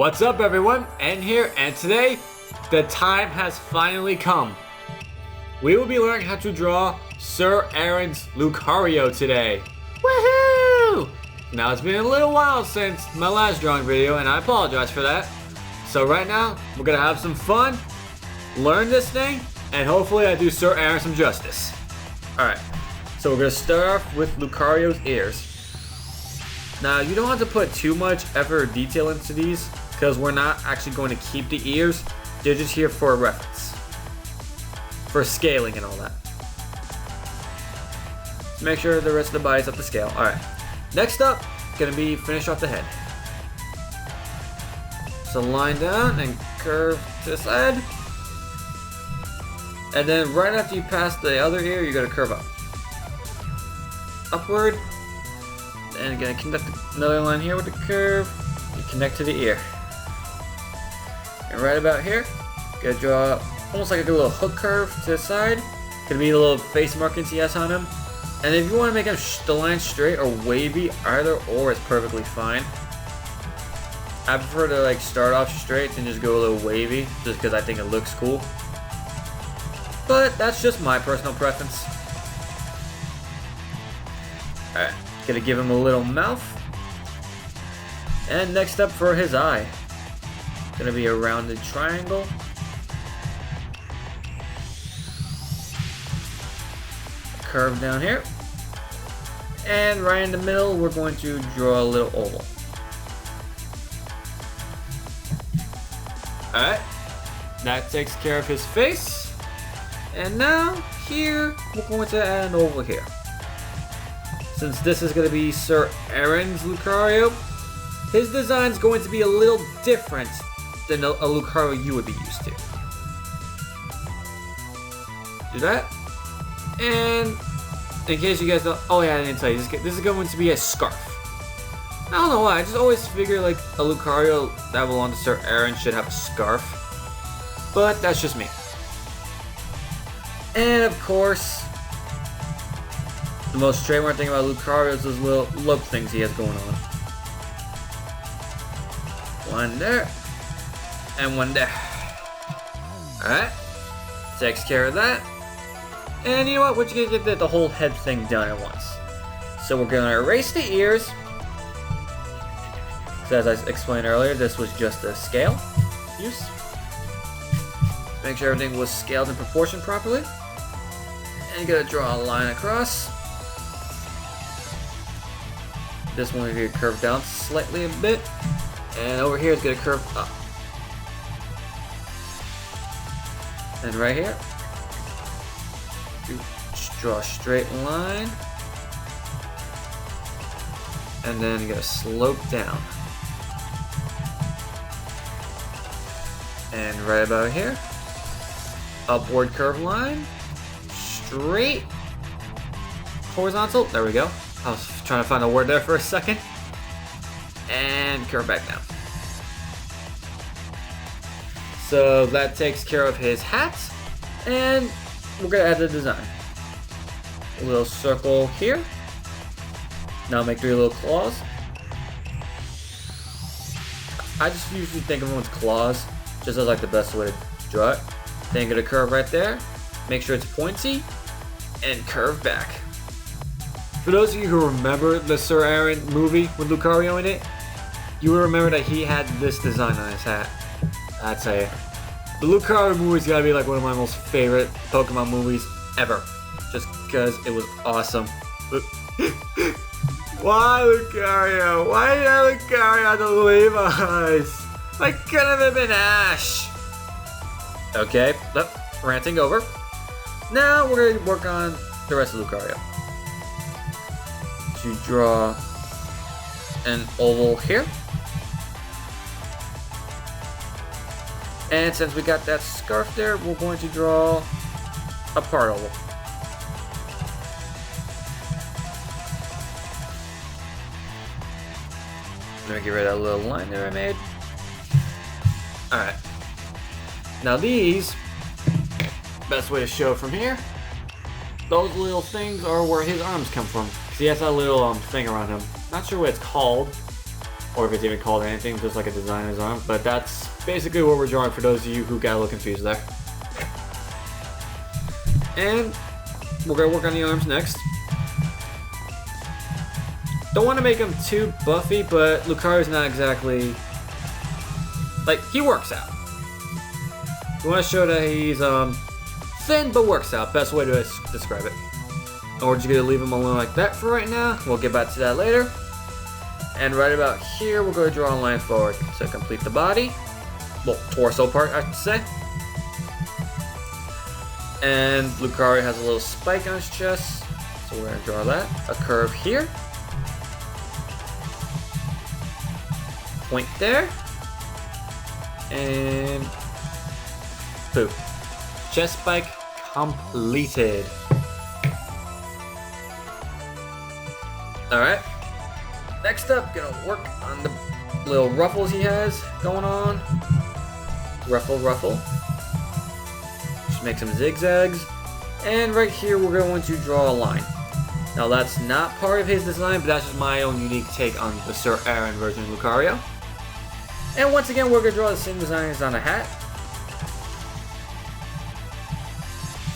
What's up everyone, N here, and today, the time has finally come. We will be learning how to draw Sir Aaron's Lucario today. Woohoo! Now it's been a little while since my last drawing video, and I apologize for that. So right now, we're gonna have some fun, learn this thing, and hopefully I do Sir Aaron some justice. Alright, so we're gonna start off with Lucario's ears. Now, you don't have to put too much effort or detail into these, because we're not actually going to keep the ears. They're just here for a reference. For scaling and all that. Just make sure the rest of the body's up to scale. Alright. Next up, gonna be finish off the head. So line down and curve to the side. And then right after you pass the other ear, you're gonna curve up. Upward. And gonna connect another line here with the curve. You connect to the ear. And right about here, gonna draw almost like a little hook curve to the side. Gonna be a little face markings he has on him. And if you want to make him the line straight or wavy, either or is perfectly fine. I prefer to like start off straight and just go a little wavy, just because I think it looks cool. But that's just my personal preference. Alright. Gonna give him a little mouth. And next up for his eye. Gonna be a rounded triangle. Curve down here. And right in the middle, we're going to draw a little oval. Alright. That takes care of his face. And now, here, we're going to add an oval here. Since this is going to be Sir Aaron's Lucario, his design is going to be a little different than a Lucario you would be used to. Do that. And in case you guys don't, oh yeah, I didn't tell you, this is going to be a scarf. I don't know why, I just always figure like a Lucario that belongs to Sir Aaron should have a scarf. But that's just me. And of course, the most trademark thing about Lucario is those little lobe things he has going on. One there, and one there. Alright, takes care of that. And you know what, we're just gonna get the whole head thing done at once. So we're gonna erase the ears. So as I explained earlier, this was just a scale use. Make sure everything was scaled in proportion properly. And you're gonna draw a line across. This one is going to curve down slightly a bit. And over here is going to curve up. And right here, draw a straight line. And then you're going to slope down. And right about here, upward curve line. Straight. Horizontal. There we go. I was trying to find a word there for a second. And curve back down. So that takes care of his hat. And we're going to add the design. A little circle here. Now make 3 little claws. I just usually think of them as claws, just as like the best way to draw it. Then you're going to curve right there. Make sure it's pointy. And curve back. For those of you who remember the Sir Aaron movie with Lucario in it, you will remember that he had this design on his hat. I'd say the Lucario movie's gotta be like one of my most favorite Pokemon movies ever. Just because it was awesome. Why Lucario? Why did Lucario have to leave us? I could have been Ash. Okay, ranting over. Now we're gonna work on the rest of Lucario. To draw an oval here. And since we got that scarf there, we're going to draw a part oval. Let me get rid of that little line there I made. Alright. Now these, best way to show from here, those little things are where his arms come from. He has that little finger on him. Not sure what it's called. or if it's even called anything, just like a design on his arm. But that's basically what we're drawing for those of you who got a little confused there. And we're gonna work on the arms next. Don't want to make him too buffy, but Lucario's not exactly, like, he works out. We want to show that he's thin but works out. Best way to describe it. And we're just gonna leave him alone like that for right now. We'll get back to that later. And right about here, we're going to draw a line forward to complete the body. Well, torso part, I should say. And Lucario has a little spike on his chest, so we're going to draw that. A curve here. Point there. And boom. Chest spike completed. Alright. Next up, gonna work on the little ruffles he has going on. Ruffle, ruffle. Just make some zigzags. And right here, we're going to draw a line. Now that's not part of his design, but that's just my own unique take on the Sir Aaron version of Lucario. And once again, we're gonna draw the same design as on the hat.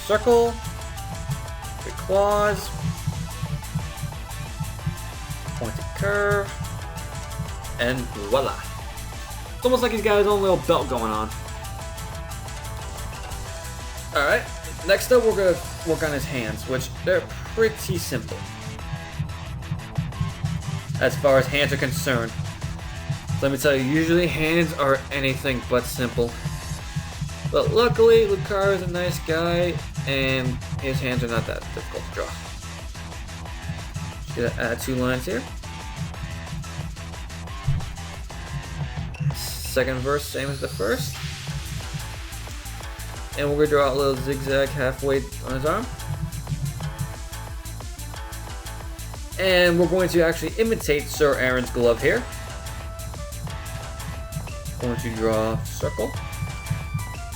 Circle. Big claws. Pointed curve, and voila. It's almost like he's got his own little belt going on. Alright, next up we're going to work on his hands, which they're pretty simple. As far as hands are concerned. So let me tell you, usually hands are anything but simple. But luckily, Lucario's a nice guy, and his hands are not that difficult to draw. Just gonna add 2 lines here. Second verse, same as the first. And we're gonna draw a little zigzag halfway on his arm. And we're going to actually imitate Sir Aaron's glove here. Going to draw a circle.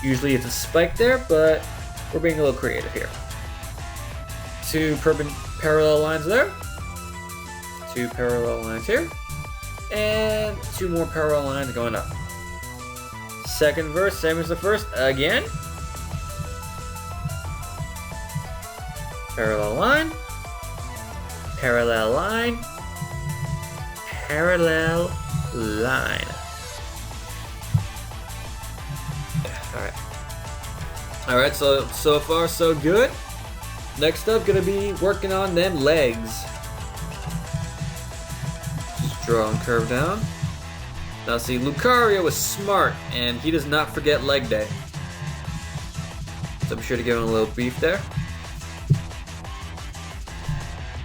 Usually it's a spike there, but we're being a little creative here. 2 parallel lines there. 2 parallel lines here, and 2 more parallel lines going up. Second verse, same as the first, again. Parallel line, parallel line, parallel line. Alright, so far so good. Next up, gonna be working on them legs. Draw and curve down. Now see, Lucario is smart, and he does not forget leg day. So be sure to give him a little beef there.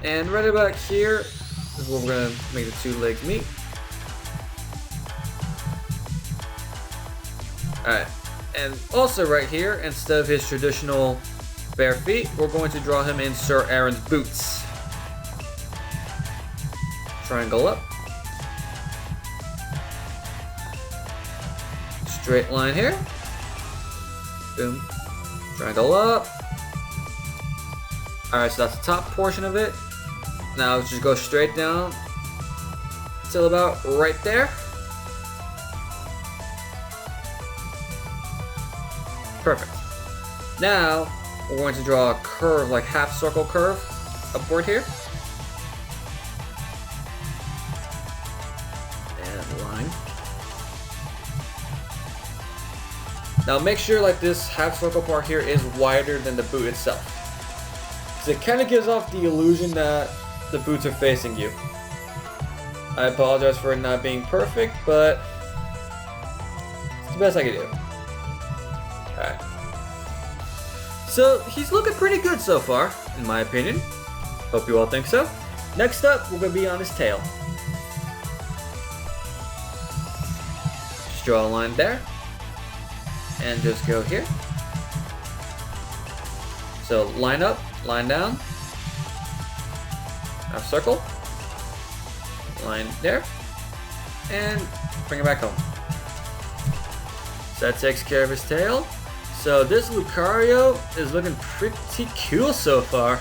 And right about here is where we're going to make the 2 legs meet. Alright, and also right here, instead of his traditional bare feet, we're going to draw him in Sir Aaron's boots. Triangle up. Straight line here. Boom. Triangle up. Alright, so that's the top portion of it. Now let's just go straight down till about right there. Perfect. Now we're going to draw a curve, like half circle curve upward here. And line. Now make sure like this half circle part here is wider than the boot itself. Because it kind of gives off the illusion that the boots are facing you. I apologize for it not being perfect, but it's the best I can do. Alright. So he's looking pretty good so far, in my opinion. Hope you all think so. Next up, we're going to be on his tail. Just draw a line there. And just go here. So line up, line down. Half circle. Line there. And bring it back home. So that takes care of his tail. So this Lucario is looking pretty cool so far.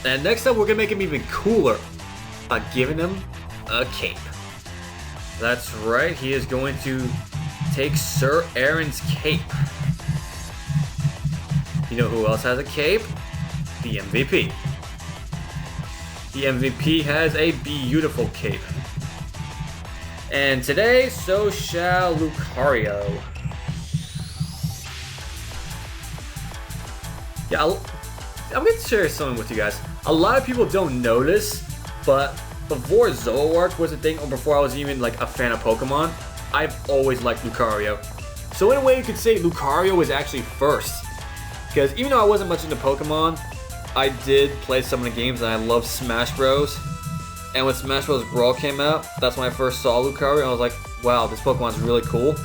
And next up we're going to make him even cooler by giving him a cape. That's right, he is going to take Sir Aaron's cape. You know who else has a cape? The MVP. The MVP has a beautiful cape. And today, so shall Lucario. Yeah, I'm going to share something with you guys. A lot of people don't notice, but before Zoroart was a thing, or before I was even like a fan of Pokemon, I've always liked Lucario. So in a way, you could say Lucario was actually first. Because even though I wasn't much into Pokemon, I did play some of the games and I loved Smash Bros. And when Smash Bros. Brawl came out, that's when I first saw Lucario and I was like, wow, this Pokemon's really cool.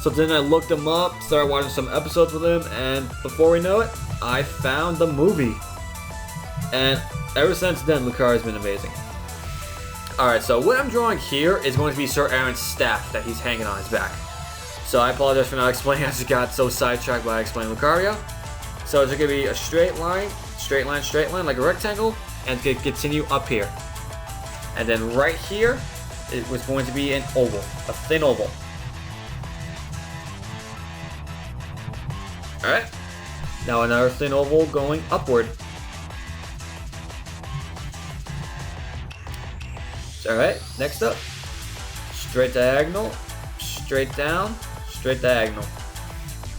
So then I looked him up, started watching some episodes with him, and before we know it, I found the movie. And ever since then, Lucario's been amazing. Alright, so what I'm drawing here is going to be Sir Aaron's staff that he's hanging on his back. So I apologize for not explaining, I just got so sidetracked by explaining Lucario. So it's going to be a straight line, like a rectangle, and it's going to continue up here. And then right here, it was going to be an oval, a thin oval. Alright, now another thin oval going upward. Alright, next up, straight diagonal, straight down, straight diagonal.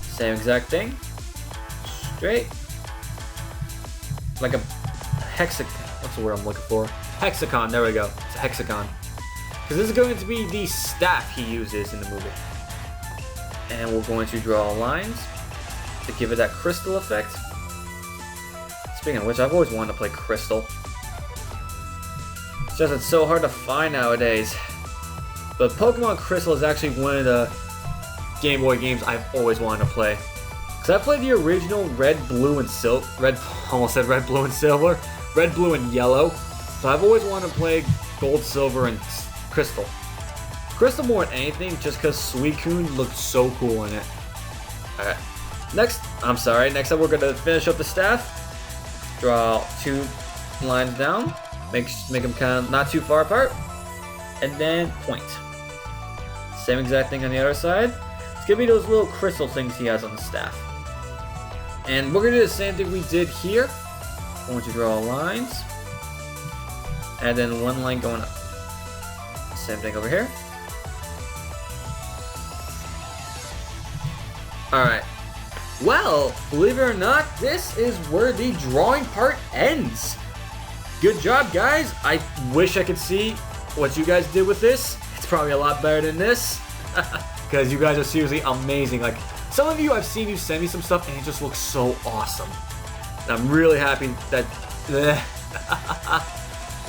Same exact thing. Straight, like a hexagon. What's the word I'm looking for? Hexagon. There we go. It's a hexagon. Because this is going to be the staff he uses in the movie. And we're going to draw lines to give it that crystal effect. Speaking of which, I've always wanted to play Crystal. It's just it's so hard to find nowadays. But Pokemon Crystal is actually one of the Game Boy games I've always wanted to play. Because I played the original Red, Blue, and Silver. Almost said Red, Blue, and Silver. Red, Blue, and Yellow. So I've always wanted to play Gold, Silver, and Crystal. Crystal more than anything, just because Suicune looked so cool in it. Alright. Next up we're going to finish up the staff. Draw 2 lines down. Make them kind of not too far apart. And then point. Same exact thing on the other side. It's going to be those little crystal things he has on the staff. And we're going to do the same thing we did here. I want you to draw lines. And then one line going up. Same thing over here. Alright. Well, believe it or not, this is where the drawing part ends. Good job, guys. I wish I could see what you guys did with this. It's probably a lot better than this. Because you guys are seriously amazing. Like, some of you, I've seen you send me some stuff and it just looks so awesome. And I'm really happy that...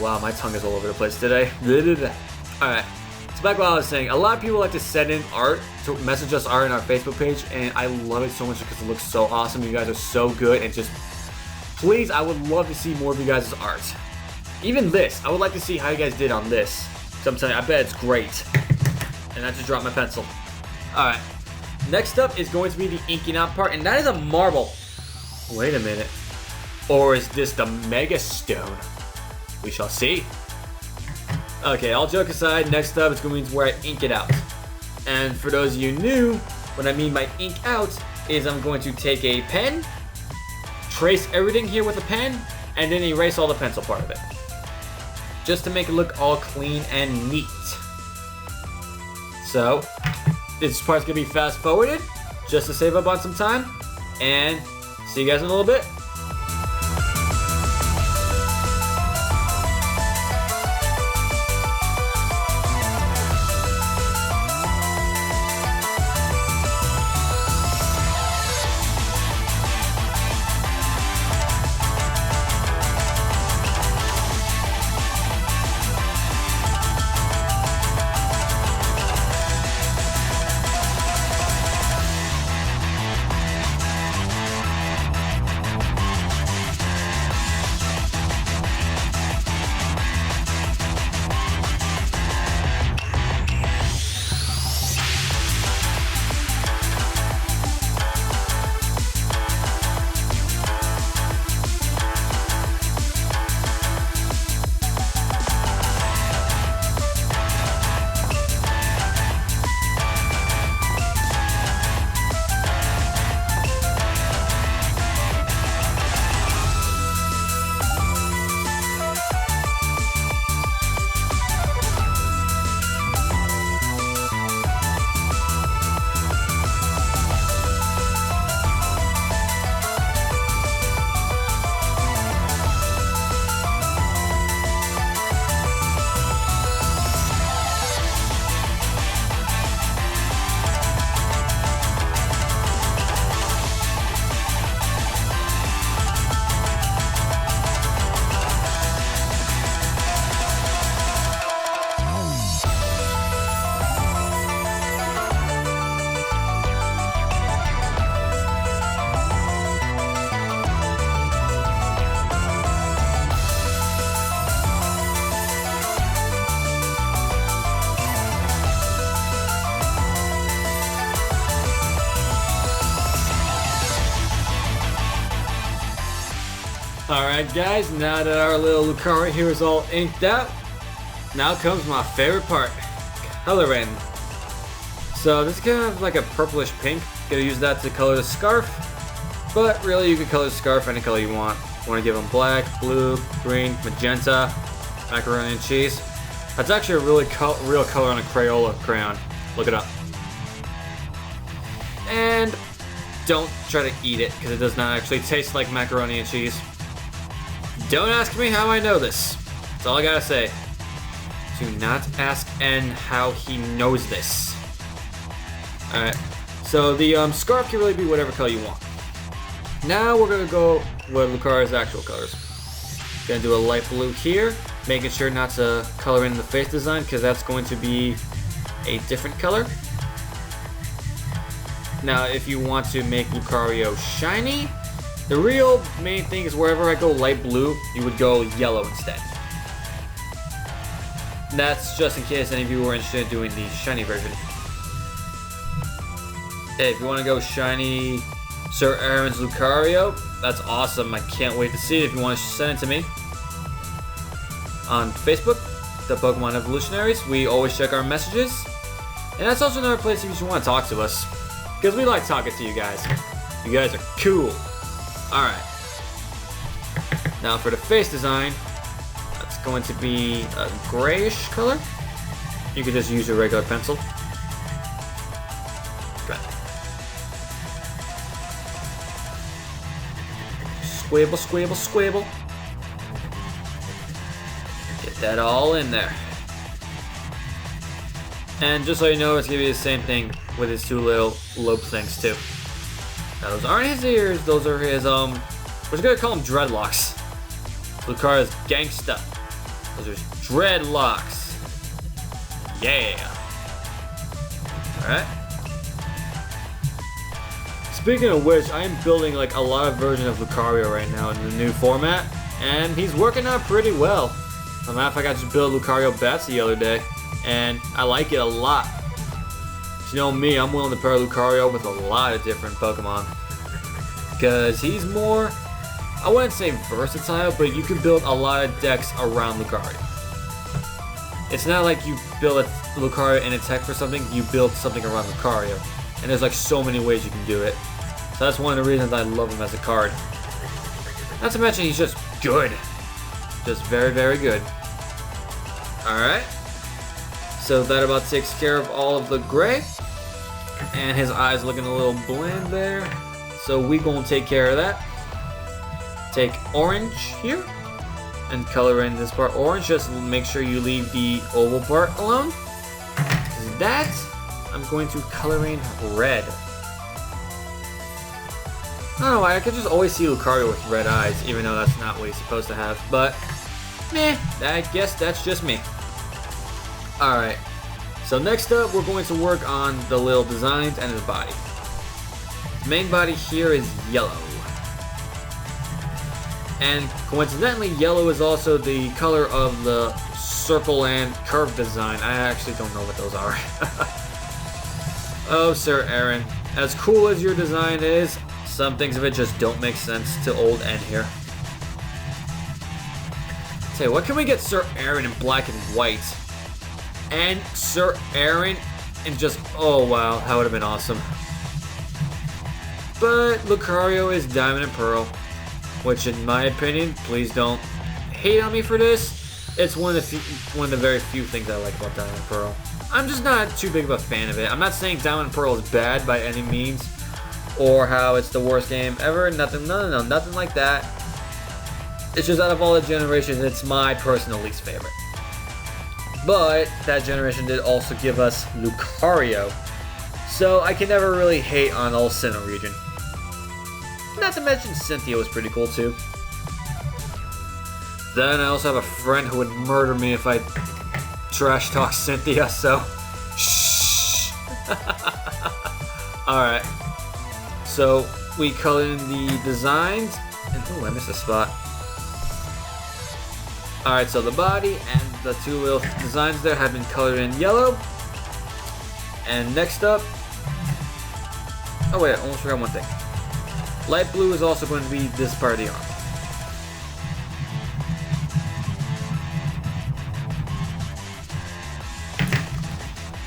Wow, my tongue is all over the place today. Alright, so back what I was saying. A lot of people like to send in art, to message us art on our Facebook page, and I love it so much because it looks so awesome. You guys are so good, and just... Please, I would love to see more of you guys' art. Even this, I would like to see how you guys did on this. So I'm telling you, I bet it's great. And I just dropped my pencil. Alright. Next up is going to be the inking out part, and that is a marble. Wait a minute. Or is this the Mega Stone? We shall see. Okay, all joke aside, next up is going to be where I ink it out. And for those of you new, what I mean by ink out is I'm going to take a pen, trace everything here with a pen, and then erase all the pencil part of it. Just to make it look all clean and neat. So, this part's gonna be fast forwarded, just to save up on some time, and see you guys in a little bit. Alright guys, now that our little Lucario here is all inked out, now comes my favorite part, coloring. So this is kind of like a purplish pink. Gonna use that to color the scarf, but really you can color the scarf any color you want. Want to give them black, blue, green, magenta, macaroni and cheese. That's actually a really real color on a Crayola crayon. Look it up. And don't try to eat it because it does not actually taste like macaroni and cheese. Don't ask me how I know this. That's all I gotta say. Do not ask N how he knows this. Alright, so the scarf can really be whatever color you want. Now we're gonna go with Lucario's actual colors. Gonna do a light blue here, making sure not to color in the face design because that's going to be a different color. Now if you want to make Lucario shiny, the real main thing is wherever I go light blue, you would go yellow instead. That's just in case any of you were interested in doing the shiny version. Hey, if you want to go shiny Sir Aaron's Lucario, that's awesome. I can't wait to see it. If you want to send it to me on Facebook, the Pokemon Evolutionaries, we always check our messages. And that's also another place if you want to talk to us, because we like talking to you guys. You guys are cool. Alright. Now for the face design, that's going to be a grayish color. You could just use your regular pencil. Squibble, squibble, squibble. Get that all in there. And just so you know, it's gonna be the same thing with his two little lobe things too. Now those aren't his ears, those are his, we're just gonna call them dreadlocks. Lucario's gangsta. Those are his dreadlocks. Yeah. Alright. Speaking of which, I am building like a lot of versions of Lucario right now in the new format, and he's working out pretty well. As a matter of fact, I just built Lucario Bats the other day, and I like it a lot. You know me, I'm willing to pair Lucario with a lot of different Pokemon. Because he's more, I wouldn't say versatile, but you can build a lot of decks around Lucario. It's not like you build a Lucario and a tech for something, you build something around Lucario. And there's like so many ways you can do it. So that's one of the reasons I love him as a card. Not to mention he's just good. Just very, very good. Alright. So that about takes care of all of the gray. And his eyes looking a little bland there. So we gonna take care of that. Take orange here. And color in this part orange. Just make sure you leave the oval part alone. That I'm going to color in red. I don't know why, I could just always see Lucario with red eyes, even though that's not what he's supposed to have, but meh, I guess that's just me. Alright, so next up we're going to work on the little designs and his body. His main body here is yellow. And coincidentally, yellow is also the color of the circle and curve design. I actually don't know what those are. Oh, Sir Aaron, as cool as your design is, some things of it just don't make sense to old N here. Say, what can we get Sir Aaron in black and white? And Sir Aaron in just, oh wow, that would have been awesome. But Lucario is Diamond and Pearl, which in my opinion, please don't hate on me for this. It's one of the very few things I like about Diamond and Pearl. I'm just not too big of a fan of it. I'm not saying Diamond and Pearl is bad by any means, or how it's the worst game ever. Nothing, no, nothing like that. It's just out of all the generations, it's my personal least favorite. But that generation did also give us Lucario, so I can never really hate on all Sinnoh region. Not to mention Cynthia was pretty cool too. Then I also have a friend who would murder me if I trash talk Cynthia, so shh. Alright. So we color in the designs, and oh, I missed a spot. Alright, so the body and the two little designs there have been colored in yellow. And next up, oh wait, I almost forgot one thing. Light blue is also going to be this part of the arm.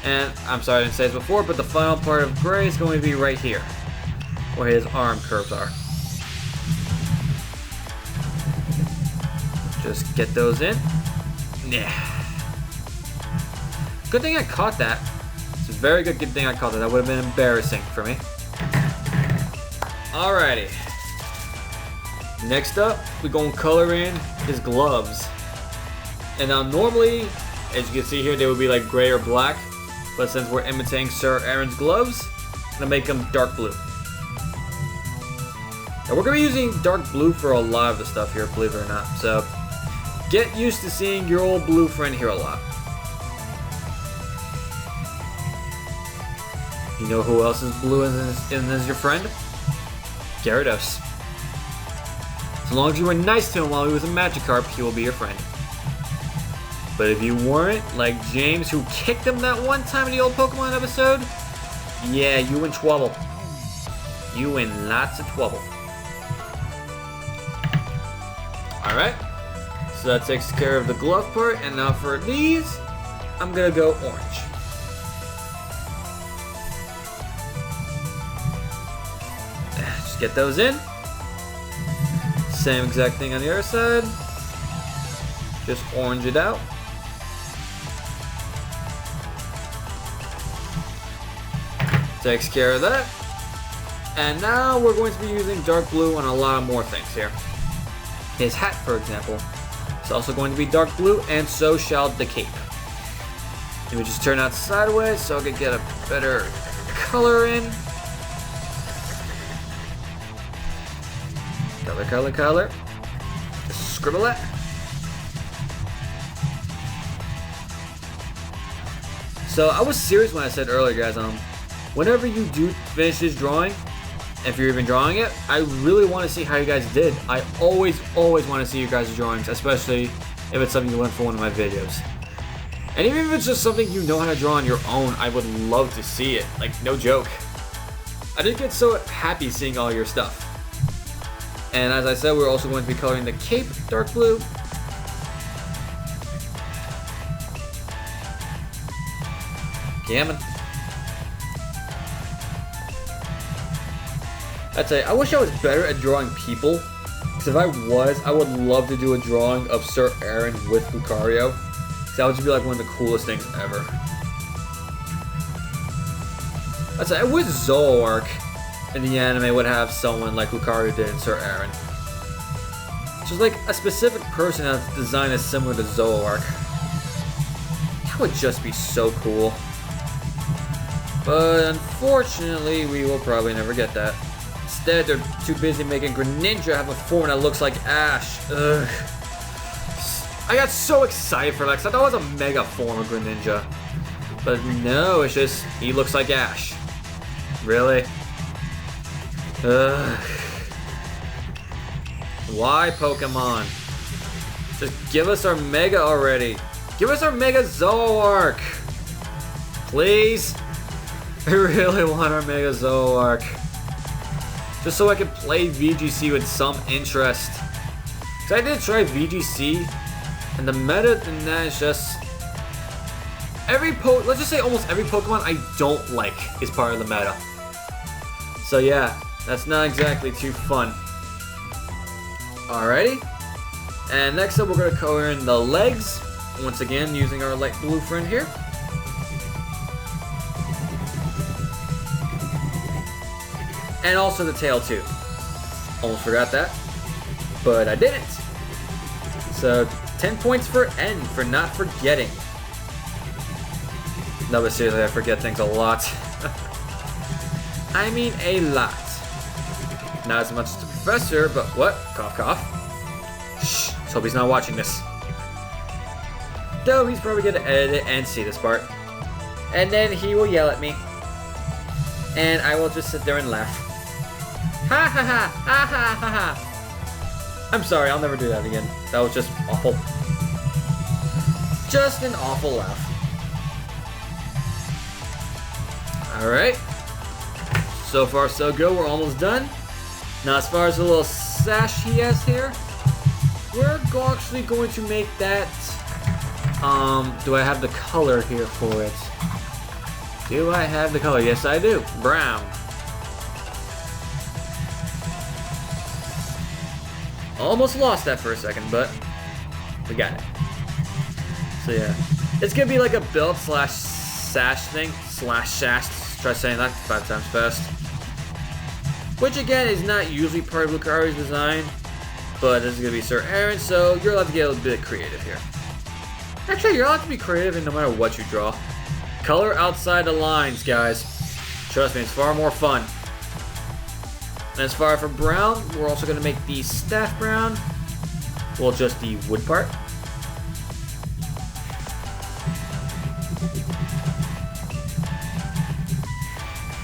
And I'm sorry I didn't say this before, but the final part of gray is going to be right here, where his arm curves are. Just get those in. Yeah. Good thing I caught that. It's a very good thing I caught that. That would have been embarrassing for me. Alrighty. Next up, we're going to color in his gloves. And now normally, as you can see here, they would be like gray or black. But since we're imitating Sir Aaron's gloves, I'm going to make them dark blue. Now we're going to be using dark blue for a lot of the stuff here, believe it or not. So get used to seeing your old blue friend here a lot. You know who else is blue and is your friend? Gyarados. As long as you were nice to him while he was a Magikarp, he will be your friend. But if you weren't, like James, who kicked him that one time in the old Pokemon episode, yeah, you in trouble. You in lots of trouble. Alright, so that takes care of the glove part, and now for these, I'm gonna go orange. Just get those in. Same exact thing on the other side. Just orange it out. Takes care of that. And now we're going to be using dark blue on a lot more things here. His hat, for example, is also going to be dark blue, and so shall the cape. Let me just turn out sideways so I can get a better color in. Color. Just scribble that. So I was serious when I said earlier, guys, whenever you do finish this drawing, if you're even drawing it, I really want to see how you guys did. I always want to see your guys' drawings, especially if it's something you learned from one of my videos. And even if it's just something you know how to draw on your own, I would love to see it. Like, no joke. I just get so happy seeing all your stuff. And as I said, we're also going to be coloring the cape dark blue. Gammon. I'd say, I wish I was better at drawing people. Because if I was, I would love to do a drawing of Sir Aaron with Lucario. Because that would just be like one of the coolest things ever. I'd say, I wish Zoroart in the anime would have someone like Lucario did in Sir Aaron. Just like a specific person that's designed as similar to Zoroart. That would just be so cool. But unfortunately, we will probably never get that. Instead, they're too busy making Greninja have a form that looks like Ash. Ugh. I got so excited for that because I thought it was a mega form of Greninja. But no, it's just, he looks like Ash. Really? Ugh. Why, Pokemon? Just give us our Mega already. Give us our Mega Zoroark. Please? I really want our Mega Zoroark. Just so I can play VGC with some interest. Because I did try VGC, and the meta in that is just... let's just say almost every Pokemon I don't like is part of the meta. So yeah, that's not exactly too fun. Alrighty. And next up we're going to color in the legs. Once again, using our light blue friend here. And also the tail too. Almost forgot that. But I didn't. So 10 points for N for not forgetting. No, but seriously, I forget things a lot. I mean a lot. Not as much as the professor, but what? Cough, cough. Shh, let's hope he's not watching this. Though he's probably gonna edit it and see this part. And then he will yell at me. And I will just sit there and laugh. Ha ha ha, ha ha ha ha. I'm sorry, I'll never do that again. That was just awful. Just an awful laugh. Alright. So far so good, we're almost done. Now as far as the little sash he has here, we're actually going to make that, do I have the color here for it? Do I have the color? Yes, I do. Brown. Almost lost that for a second, but we got it. So yeah, it's gonna be like a build slash sash thing. Slash sash. Try saying that 5 times fast. Which again is not usually part of Lucario's design, but this is gonna be Sir Aaron, so you're allowed to get a little bit creative here. Actually, you're allowed to be creative no matter what you draw. Color outside the lines, guys. Trust me, it's far more fun. And as far for brown, we're also going to make the staff brown. Well, just the wood part.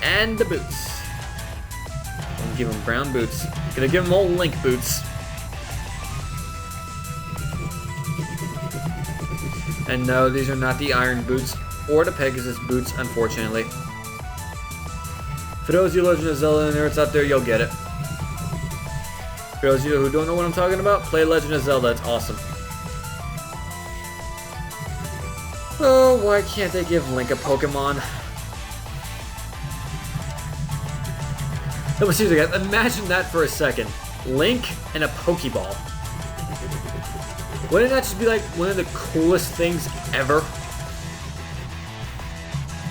And the boots. I'm going to give them brown boots. I'm going to give them all Link boots. And no, these are not the iron boots or the Pegasus boots, unfortunately. For those of you Legend of Zelda nerds out there, you'll get it. For those of you who don't know what I'm talking about, play Legend of Zelda, it's awesome. Oh, why can't they give Link a Pokemon? No, but seriously guys, imagine that for a second. Link and a Pokeball. Wouldn't that just be like one of the coolest things ever?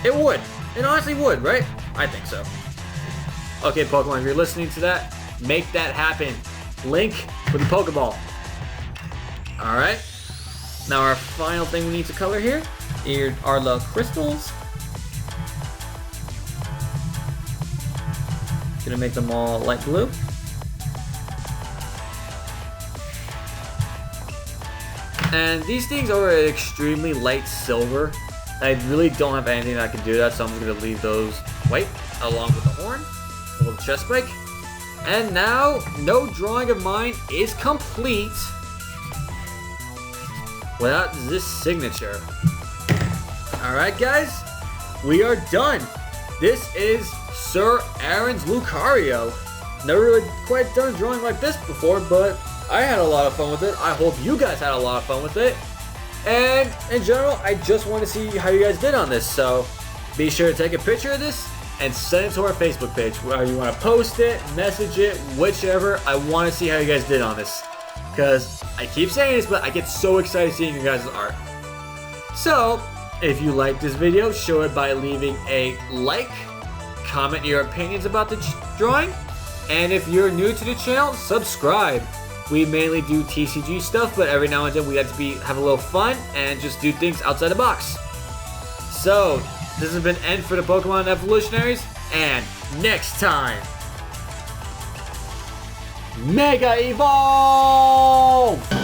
It would. It honestly would, right? I think so. Okay, Pokemon, if you're listening to that, make that happen. Link with the Pokeball. Alright. Now our final thing we need to color here are the crystals. Gonna make them all light blue. And these things are extremely light silver. I really don't have anything that can do that, so I'm just going to leave those white along with the horn, a little chest spike. And now, no drawing of mine is complete without this signature. Alright guys, we are done. This is Sir Aaron's Lucario. Never really quite done drawing like this before, but I had a lot of fun with it. I hope you guys had a lot of fun with it. And in general, I just want to see how you guys did on this. So be sure to take a picture of this and send it to our Facebook page. Whether you want to post it, message it, whichever. I want to see how you guys did on this. Because I keep saying this, but I get so excited seeing your guys' art. So if you like this video, show it by leaving a like, comment your opinions about the drawing, and if you're new to the channel, subscribe. We mainly do TCG stuff, but every now and then we like to have a little fun and just do things outside the box. So, this has been N for the Pokemon Evolutionaries, and next time, Mega Evolve!